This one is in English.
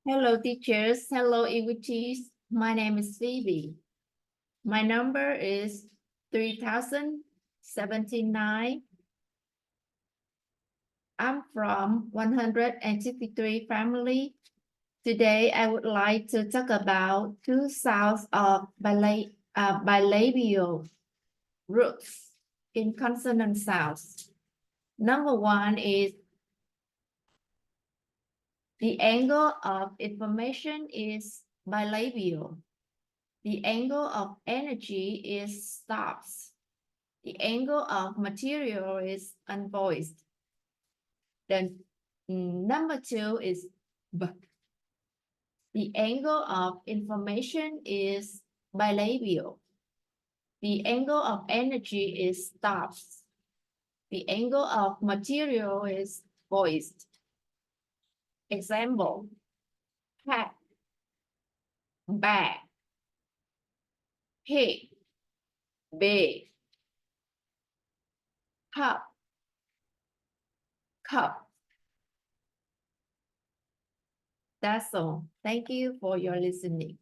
Hello, teachers. Hello, EVTs. My name is Phoebe. My number is 3079. I'm from 163 family. Today, I would like to talk about two sounds of bilabial roots in consonant sounds. Number one is the angle of information is bilabial. The angle of energy is stops. The angle of material is unvoiced. Then number two is B. The angle of information is bilabial. The angle of energy is stops. The angle of material is voiced. Example, cat, bag, pig, big, cup, cup. That's all. Thank you for your listening.